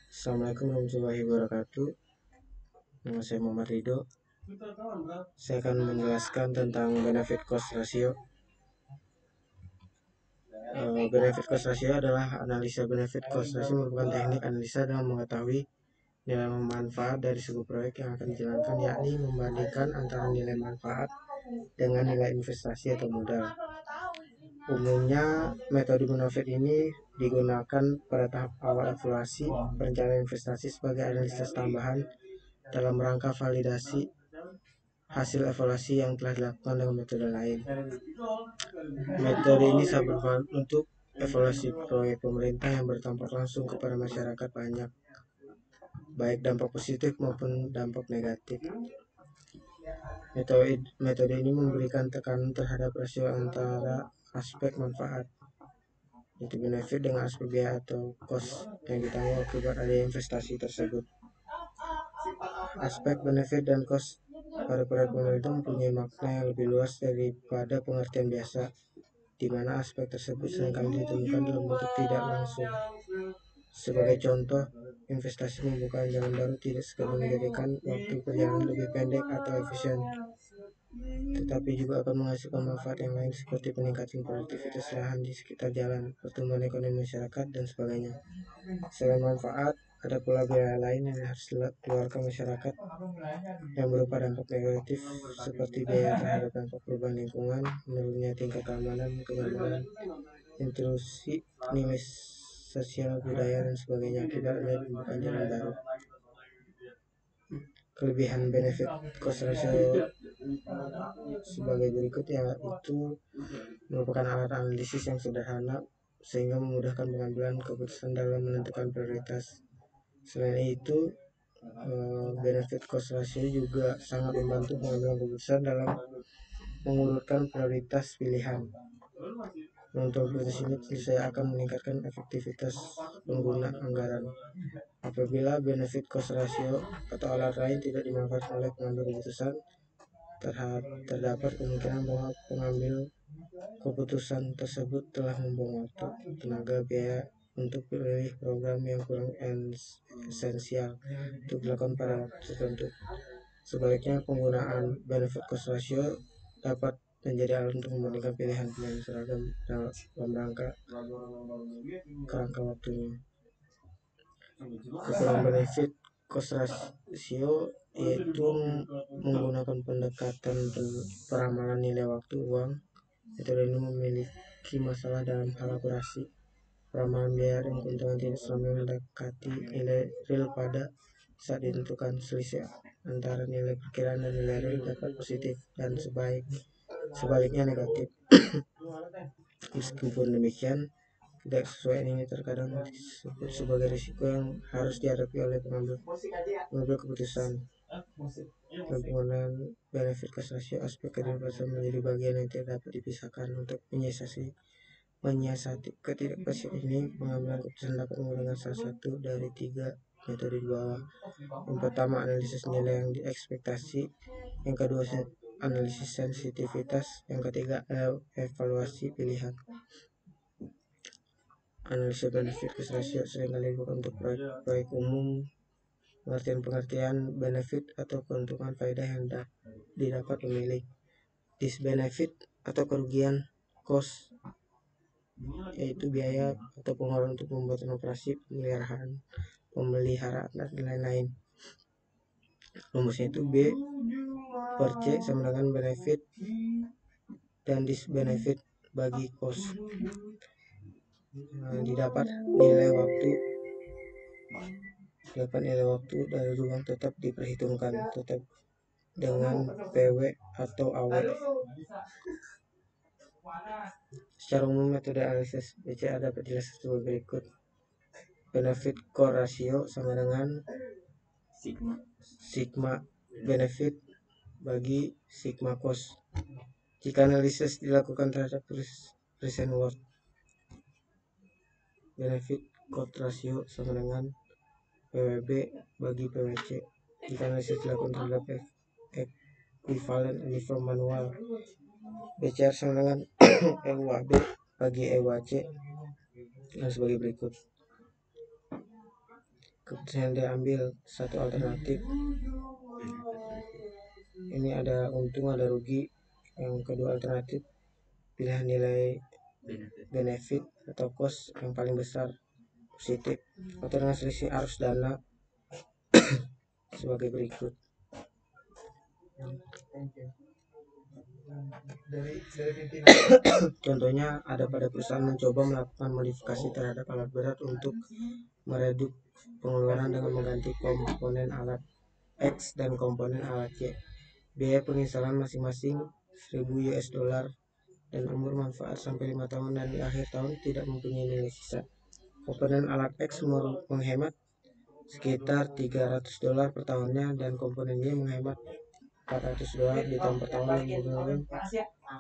Assalamualaikum warahmatullahi wabarakatuh. Nama saya Muhammad Ridho. Saya akan menjelaskan tentang benefit cost ratio. Benefit cost ratio adalah analisa benefit cost ratio merupakan teknik analisa dalam mengetahui nilai manfaat dari sebuah proyek yang akan dijalankan, yakni membandingkan antara nilai manfaat dengan nilai investasi atau modal. Umumnya metode benefit ini digunakan pada tahap awal evaluasi perencanaan investasi sebagai analisis tambahan dalam rangka validasi hasil evaluasi yang telah dilakukan dengan metode lain. Metode ini sangat bermanfaat untuk evaluasi proyek pemerintah yang berdampak langsung kepada masyarakat banyak, baik dampak positif maupun dampak negatif. Metode ini memberikan tekanan terhadap rasio antara aspek manfaat, yaitu benefit, dengan aspek biaya atau cost yang ditanggung akibat adanya investasi tersebut. Aspek benefit dan cost pada proyek pemerintah mempunyai makna yang lebih luas daripada pengertian biasa, di mana aspek tersebut seringkali ditemukan dalam bentuk tidak langsung. Sebagai contoh, investasi membuka jalan baru tidak sekadar menjadikan waktu perjalanan lebih pendek atau efisien, tetapi juga akan menghasilkan manfaat yang lain seperti peningkatan produktivitas lahan di sekitar jalan, pertumbuhan ekonomi masyarakat, dan sebagainya. Selain manfaat, ada pula biaya lain yang harus dikeluarkan masyarakat yang berupa dampak negatif seperti biaya terhadap dampak perubahan lingkungan, menurunnya tingkat keamanan, kenyamanan, intrusi nilai sosial, budaya, dan sebagainya akibat adanya pembukaan jalan baru. Kelebihan benefit cost ratio sebagai berikut, yaitu merupakan alat analisis yang sederhana sehingga memudahkan pengambilan keputusan dalam menentukan prioritas. Selain itu, benefit cost ratio juga sangat membantu pengambilan keputusan dalam mengurutkan prioritas pilihan. Untuk prioritas ini saya akan meningkatkan efektivitas pengguna anggaran. Apabila benefit cost ratio atau alat lain tidak dimanfaatkan oleh pengambil keputusan, terdapat kemungkinan bahwa pengambil keputusan tersebut telah membuang waktu, tenaga, biaya untuk memilih program yang kurang esensial untuk dilakukan pada waktu tertentu. Sebaliknya, penggunaan benefit cost ratio dapat menjadi alat untuk membandingkan pilihan seragam dalam kerangka waktunya. Kekurangan benefit cost ratio yaitu menggunakan pendekatan peramalan nilai waktu uang. Metode ini memiliki masalah dalam hal akurasi. Peramalan biaya dan keuntungan tidak selalu mendekati nilai real pada saat ditentukan. Selisih antara nilai perkiraan dan nilai real dapat positif dan sebaliknya negatif. Meskipun demikian, tidak sesuai ini terkadang disebut sebagai risiko yang harus dihadapi oleh pengambil keputusan. Dalam penggunaan benefit cost ratio, aspek ketidakpastian menjadi bagian yang tidak dapat dipisahkan. Untuk menyiasati ketidakpastian ini, pengambilan keputusan dapat menggunakan salah satu dari 3 metode di bawah. Yang pertama, analisis nilai yang diekspektasi. Yang kedua, analisis sensitivitas. Yang ketiga, evaluasi pilihan. Analisa benefit cost ratio seringkali dilakukan untuk proyek umum. Pengertian benefit atau keuntungan faedah yang didapat pemilik. Disbenefit atau kerugian. Cost yaitu biaya atau pengeluaran untuk pembuatan operasi, pemeliharaan dan lain-lain. Rumusnya itu B per C sama dengan benefit dan disbenefit bagi cost. Didapat nilai waktu dari ruang tetap diperhitungkan tetap dengan PW atau AW. Secara umum, metode analisis BCA dapat dijelaskan sebagai berikut. Benefit core ratio sama dengan sigma benefit bagi sigma cost. Jika analisis dilakukan terhadap present worth, benefit cost ratio sama dengan PWB bagi PWC. Jika analisis dilakukan terhadap equivalent uniform manual, BCR sama dengan EUAB bagi EUAC. dan sebagai berikut. Keputusan yang diambil, satu alternatif ini ada untung ada rugi. Yang kedua alternatif pilihan nilai benefit atau cost yang paling besar positif atau dengan selisih arus dana sebagai berikut. Contohnya ada pada perusahaan mencoba melakukan modifikasi terhadap alat berat untuk mereduk pengeluaran dengan mengganti komponen alat X dan komponen alat Y. Biaya penginstalan masing-masing 1000 US dollar dan umur manfaat sampai 5 tahun dan di akhir tahun tidak mempunyai nilai sisa. Komponen alat X menghemat sekitar 300 dolar per tahunnya dan komponen Y menghemat 400 dolar di tahun pertama dan kemudian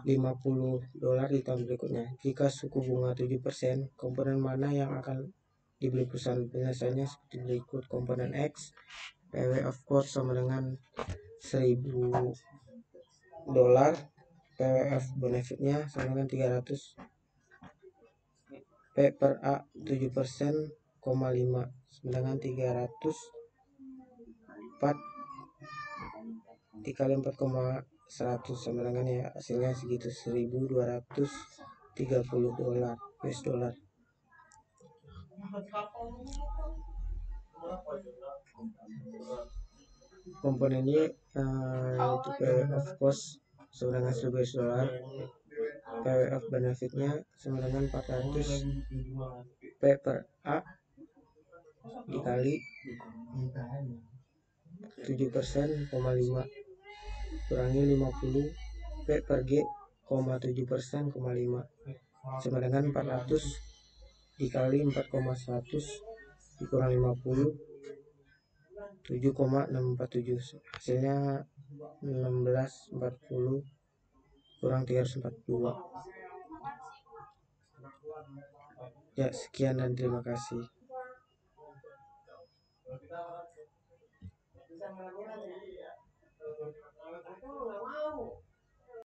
50 dolar di tahun berikutnya. Jika suku bunga 7%, komponen mana yang akan dibeli perusahaan? Penyelesaiannya seperti berikut. Komponen X, PW of course sama dengan 1000 dolar, PWF benefitnya sama dengan 300, P per A 7%, 5 sedangkan 300 4 dikali 4,100 sama dengan ya hasilnya segitu 1230 dolar US dollar. Komponen Y itu PW of cost sama dengan 1000 US dollar, PW of benefitnya sama dengan 400, P per A dikali 7%, 5 kurangi 50, P per G, 7%, 5 sama dengan 400 dikali 4,100 dikurang 50, 7,647 hasilnya 1640 kurang 342. Ya, sekian dan terima kasih.